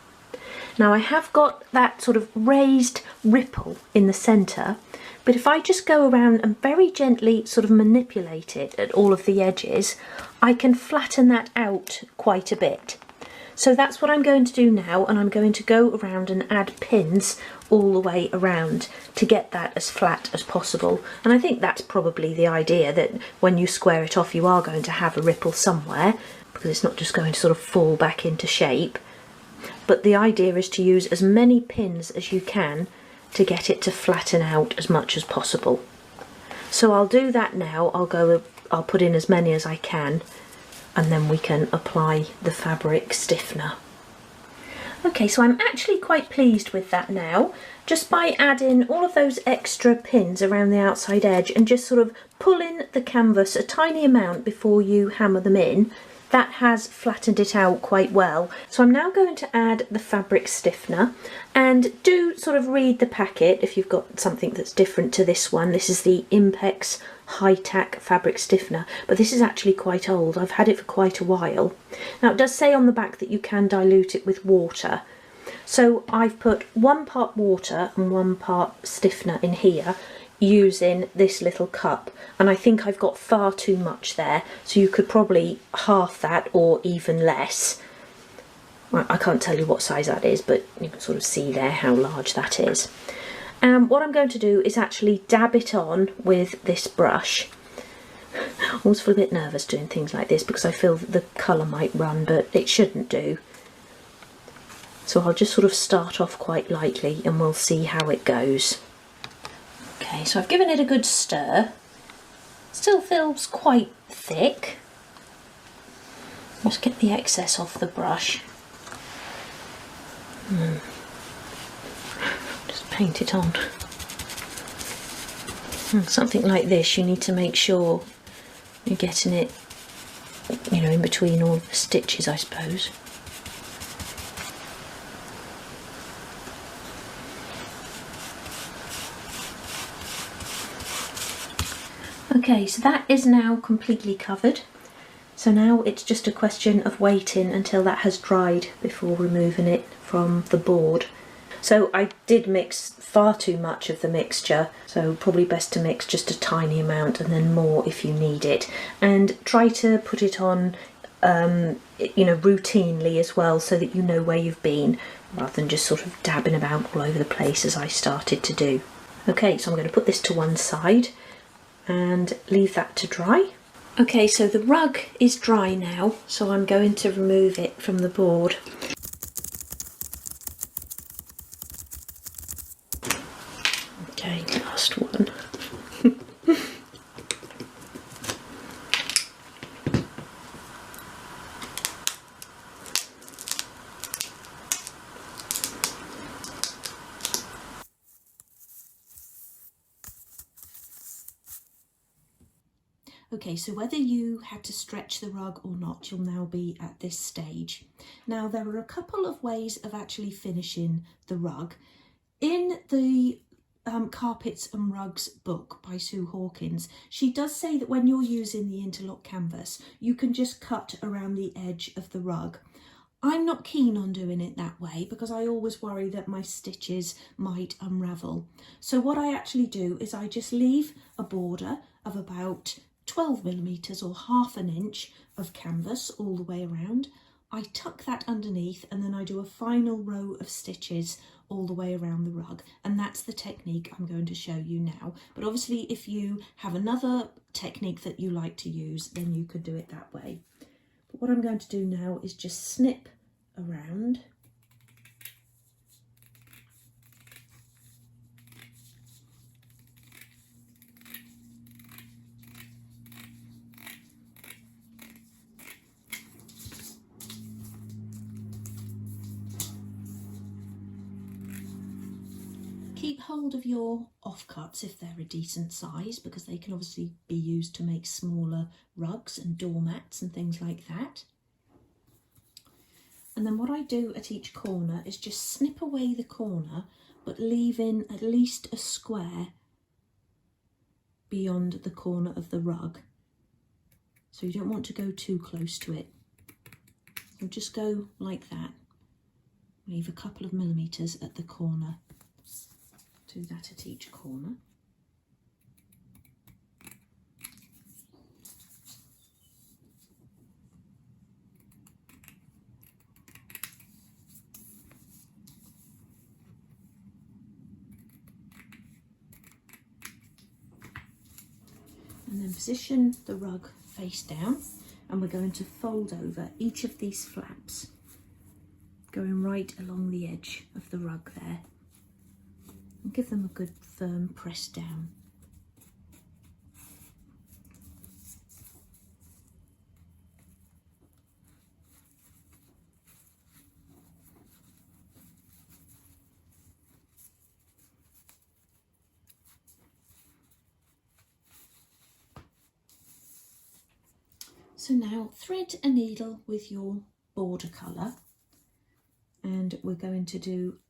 Speaker 2: Now I have got that sort of raised ripple in the centre, but if I just go around and very gently sort of manipulate it at all of the edges, I can flatten that out quite a bit. So that's what I'm going to do now, and I'm going to go around and add pins all the way around to get that as flat as possible. And I think that's probably the idea, that when you square it off you are going to have a ripple somewhere, because it's not just going to sort of fall back into shape. But the idea is to use as many pins as you can to get it to flatten out as much as possible. So I'll do that now. I'll put in as many as I can, and then we can apply the fabric stiffener. Okay, so I'm actually quite pleased with that now, just by adding all of those extra pins around the outside edge and just sort of pulling the canvas a tiny amount before you hammer them in. That has flattened it out quite well. So I'm now going to add the fabric stiffener, and do sort of read the packet if you've got something that's different to this one. This is the Impex High-Tack fabric stiffener, but this is actually quite old. I've had it for quite a while. Now it does say on the back that you can dilute it with water. So I've put 1 part water and 1 part stiffener in here, using this little cup, and I think I've got far too much there, so you could probably half that or even less. I can't tell you what size that is, but you can sort of see there how large that is. What I'm going to do is actually dab it on with this brush. I always feel a bit nervous doing things like this because I feel that the colour might run, but it shouldn't do. So I'll just sort of start off quite lightly and we'll see how it goes. Okay, so I've given it a good stir. Still feels quite thick. Just get the excess off the brush. Just paint it on. Something like this, you need to make sure you're getting it, you know, in between all the stitches, I suppose. Okay, so that is now completely covered. So now it's just a question of waiting until that has dried before removing it from the board. So I did mix far too much of the mixture, so probably best to mix just a tiny amount and then more if you need it. And try to put it on, you know, routinely as well, so that you know where you've been, rather than just sort of dabbing about all over the place as I started to do. Okay, so I'm going to put this to one side and leave that to dry. Okay, so the rug is dry now, so I'm going to remove it from the board. Okay, last one. Okay, so whether you had to stretch the rug or not, you'll now be at this stage. Now, there are a couple of ways of actually finishing the rug. In the Carpets and Rugs book by Sue Hawkins, she does say that when you're using the interlock canvas, you can just cut around the edge of the rug. I'm not keen on doing it that way because I always worry that my stitches might unravel. So what I actually do is I just leave a border of about 12mm or ½ inch of canvas all the way around. I tuck that underneath and then I do a final row of stitches all the way around the rug, and that's the technique I'm going to show you now. But obviously if you have another technique that you like to use, then you could do it that way. But what I'm going to do now is just snip around. Keep hold of your offcuts if they're a decent size, because they can obviously be used to make smaller rugs and doormats and things like that. And then what I do at each corner is just snip away the corner, but leave in at least a square beyond the corner of the rug. So you don't want to go too close to it. So just go like that. Leave a couple of millimetres at the corner. Do that at each corner. And then position the rug face down, and we're going to fold over each of these flaps, going right along the edge of the rug there. And give them a good firm press down. So now thread a needle with your border colour, and we're going to do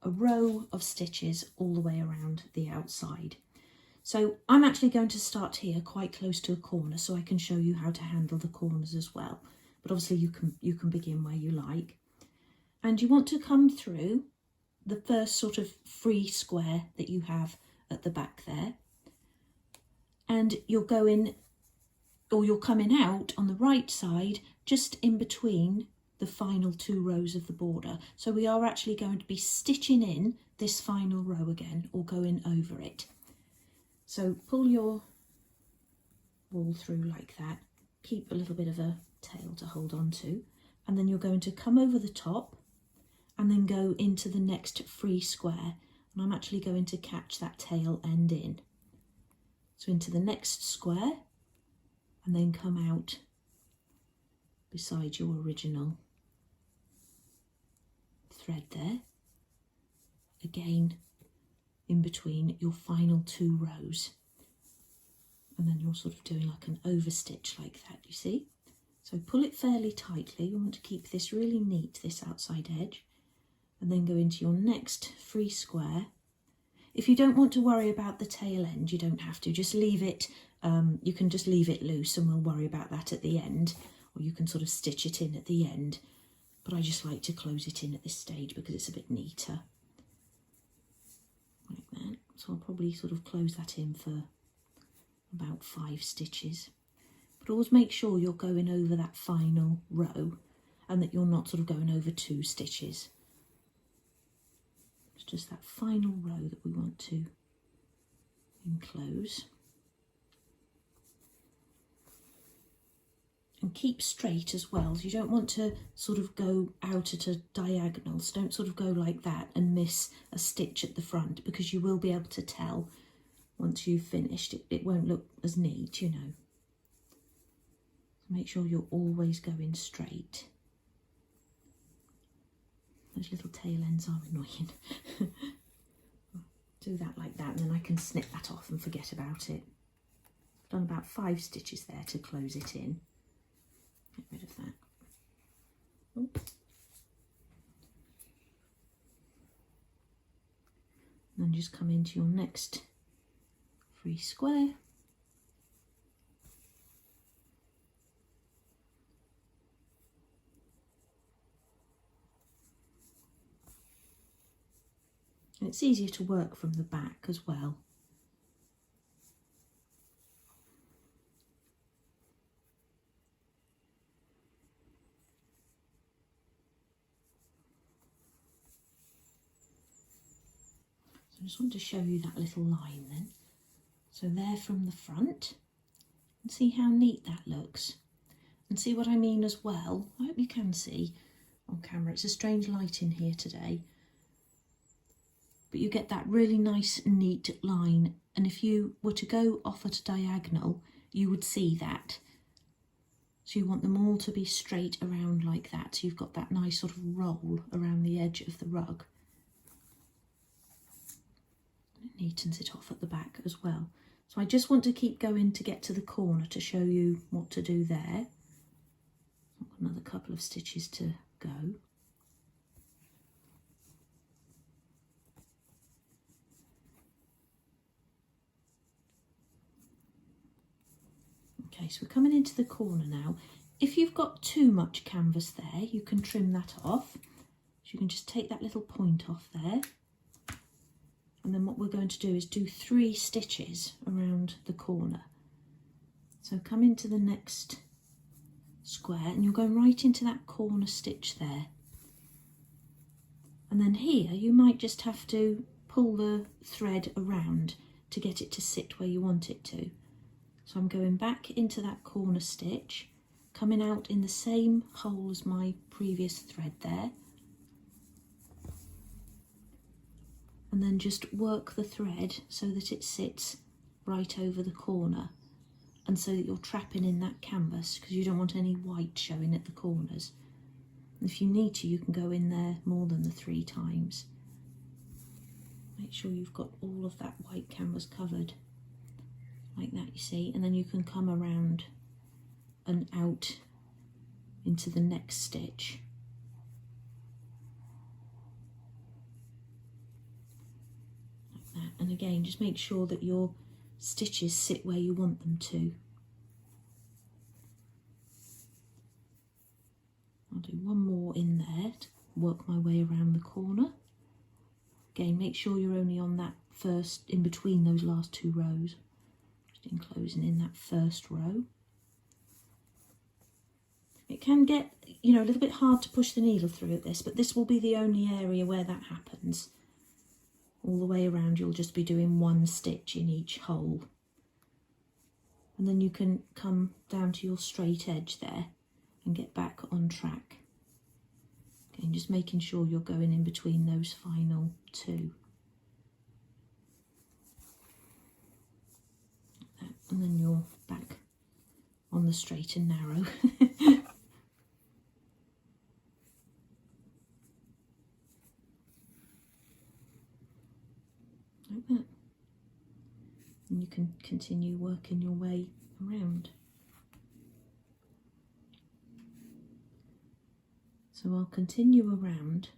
Speaker 2: a row of stitches all the way around the outside. So I'm actually going to start here quite close to a corner so I can show you how to handle the corners as well. But obviously you can begin where you like. And you want to come through the first sort of free square that you have at the back there. And you're going, or you're coming out on the right side, just in between the final two rows of the border. So we are actually going to be stitching in this final row again, or going over it. So pull your wool through like that, keep a little bit of a tail to hold on to, and then you're going to come over the top and then go into the next free square, and I'm actually going to catch that tail end in. So into the next square, and then come out beside your original thread there, again in between your final two rows, and then you're sort of doing like an overstitch like that, you see. So pull it fairly tightly. You want to keep this really neat, this outside edge, and then go into your next free square. If you don't want to worry about the tail end, you don't have to, just leave it, you can just leave it loose and we'll worry about that at the end, or you can sort of stitch it in at the end. But I just like to close it in at this stage because it's a bit neater. Like that. So I'll probably sort of close that in for about 5 stitches. But always make sure you're going over that final row and that you're not sort of going over 2 stitches. It's just that final row that we want to enclose. And keep straight as well. You don't want to sort of go out at a diagonal, so don't sort of go like that and miss a stitch at the front, because you will be able to tell once you've finished. It won't look as neat, you know. So make sure you're always going straight. Those little tail ends are annoying. Do that like that, and then I can snip that off and forget about it. I've done about 5 stitches there to close it in. Get rid of that. Oop. And then just come into your next free square. And it's easier to work from the back as well. I just want to show you that little line then. So there from the front, and see how neat that looks. And see what I mean as well. I hope you can see on camera. It's a strange light in here today. But you get that really nice neat line, and if you were to go off at a diagonal you would see that. So you want them all to be straight around like that, so you've got that nice sort of roll around the edge of the rug. It neatens it off at the back as well. So I just want to keep going to get to the corner to show you what to do there. I've got another couple of stitches to go. Okay, so we're coming into the corner now. If you've got too much canvas there, you can trim that off. So you can just take that little point off there. And then what we're going to do is do 3 stitches around the corner. So come into the next square and you're going right into that corner stitch there. And then here you might just have to pull the thread around to get it to sit where you want it to. So I'm going back into that corner stitch, coming out in the same hole as my previous thread there. And then just work the thread so that it sits right over the corner, and so that you're trapping in that canvas, because you don't want any white showing at the corners. And if you need to, you can go in there more than the 3 times. Make sure you've got all of that white canvas covered like that, you see, and then you can come around and out into the next stitch. Like that. And again, just make sure that your stitches sit where you want them to. I'll do one more in there to work my way around the corner. Again, make sure you're only on that first, in between those last 2 rows. Just enclosing in that first row. It can get, a little bit hard to push the needle through at this, but this will be the only area where that happens. All the way around you'll just be doing 1 stitch in each hole. And then you can come down to your straight edge there and get back on track. Again, just making sure you're going in between those final 2. And then you're back on the straight and narrow. Like that. And you can continue working your way around. So I'll continue around.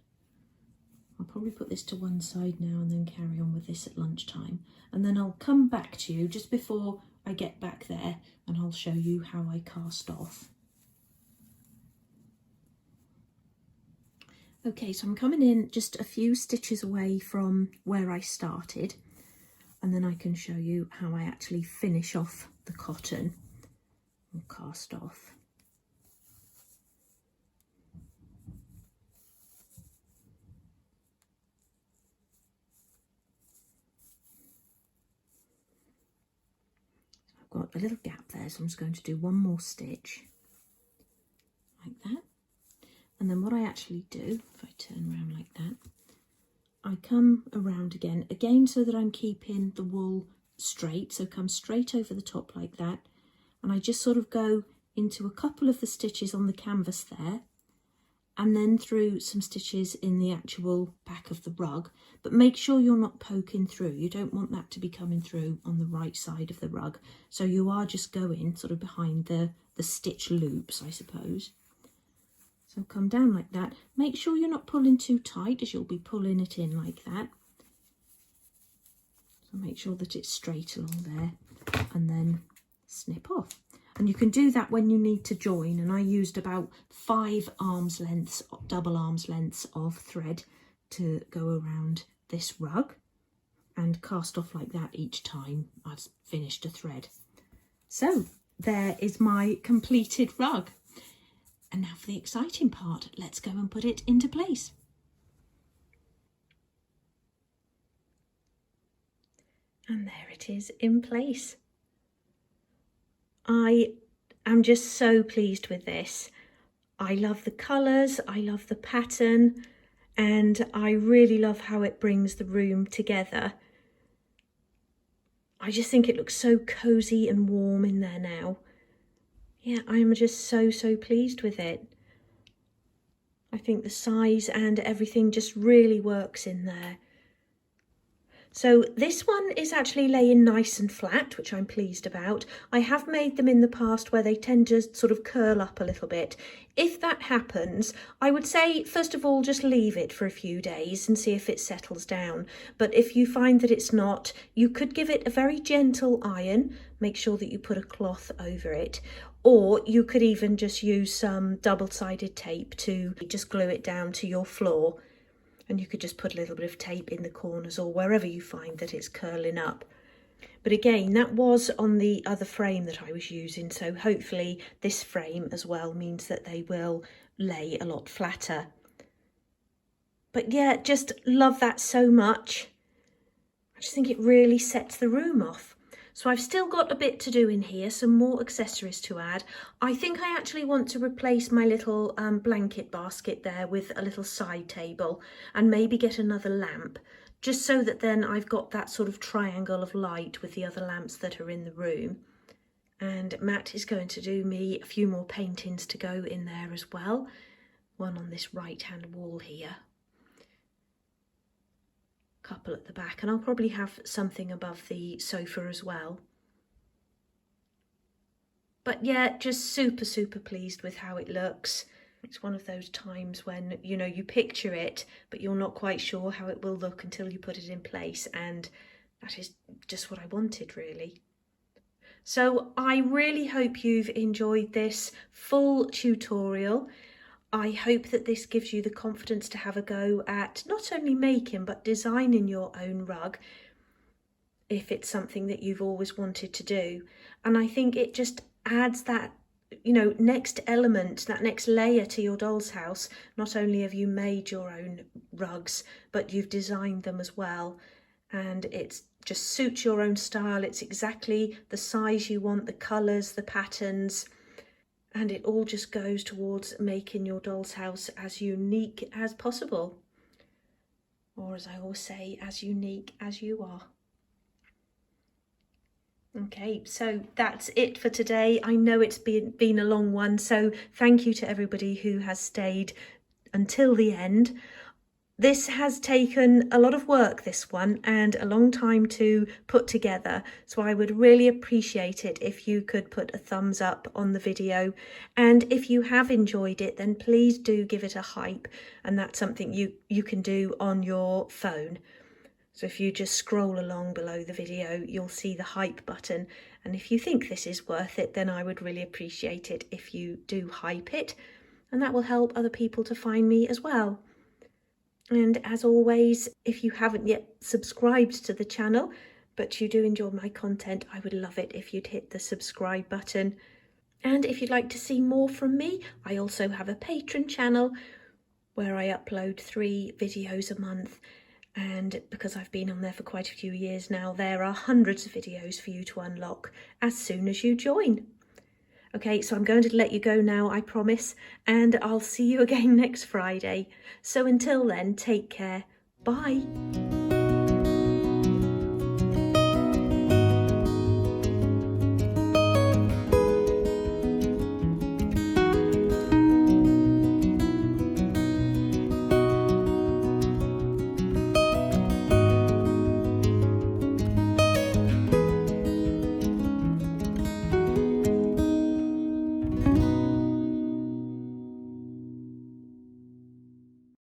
Speaker 2: I'll probably put this to one side now and then carry on with this at lunchtime. And then I'll come back to you just before I get back there and I'll show you how I cast off. Okay, so I'm coming in just a few stitches away from where I started, and then I can show you how I actually finish off the cotton or cast off. So I've got a little gap there, so I'm just going to do one more stitch like that. And then what I actually do, if I turn around like that, I come around again so that I'm keeping the wool straight, so come straight over the top like that, and I just sort of go into a couple of the stitches on the canvas there, and then through some stitches in the actual back of the rug, but make sure you're not poking through. You don't want that to be coming through on the right side of the rug, so you are just going sort of behind the stitch loops, I suppose. So come down like that. Make sure you're not pulling too tight, as you'll be pulling it in like that. So make sure that it's straight along there, and then snip off. And you can do that when you need to join, and I used about 5 arm's lengths, double arm's lengths of thread to go around this rug, and cast off like that each time I've finished a thread. So there is my completed rug. And now for the exciting part, let's go and put it into place. And there it is in place. I am just so pleased with this. I love the colours, I love the pattern, and I really love how it brings the room together. I just think it looks so cosy and warm in there now. Yeah, I'm just so pleased with it. I think the size and everything just really works in there. So this one is actually laying nice and flat, which I'm pleased about. I have made them in the past where they tend to sort of curl up a little bit. If that happens, I would say, first of all, just leave it for a few days and see if it settles down. But if you find that it's not, you could give it a very gentle iron. Make sure that you put a cloth over it. Or you could even just use some double-sided tape to just glue it down to your floor. And you could just put a little bit of tape in the corners or wherever you find that it's curling up. But again, that was on the other frame that I was using, so hopefully this frame as well means that they will lay a lot flatter. But yeah, just love that so much. I just think it really sets the room off. So I've still got a bit to do in here, some more accessories to add. I think I actually want to replace my little blanket basket there with a little side table and maybe get another lamp, just so that then I've got that sort of triangle of light with the other lamps that are in the room. And Matt is going to do me a few more paintings to go in there as well. One on this right-hand wall here. Couple at the back, and I'll probably have something above the sofa as well. But yeah, just super pleased with how it looks. It's one of those times when, you know, you picture it, but you're not quite sure how it will look until you put it in place, and that is just what I wanted, really. So I really hope you've enjoyed this full tutorial. I hope that this gives you the confidence to have a go at not only making but designing your own rug if it's something that you've always wanted to do. And I think it just adds that, you know, next element, that next layer to your doll's house. Not only have you made your own rugs, but you've designed them as well. And it just suits your own style. It's exactly the size you want, the colours, the patterns. And it all just goes towards making your doll's house as unique as possible. Or as I always say, as unique as you are. Okay, so that's it for today. I know it's been a long one, so thank you to everybody who has stayed until the end. This has taken a lot of work, this one, and a long time to put together. So I would really appreciate it if you could put a thumbs up on the video. And if you have enjoyed it, then please do give it a hype. And that's something you can do on your phone. So if you just scroll along below the video, you'll see the hype button. And if you think this is worth it, then I would really appreciate it if you do hype it. And that will help other people to find me as well. And as always, if you haven't yet subscribed to the channel, but you do enjoy my content, I would love it if you'd hit the subscribe button. And if you'd like to see more from me, I also have a Patreon channel where I upload 3 videos a month. And because I've been on there for quite a few years now, there are hundreds of videos for you to unlock as soon as you join. Okay, so I'm going to let you go now, I promise, and I'll see you again next Friday. So until then, take care. Bye.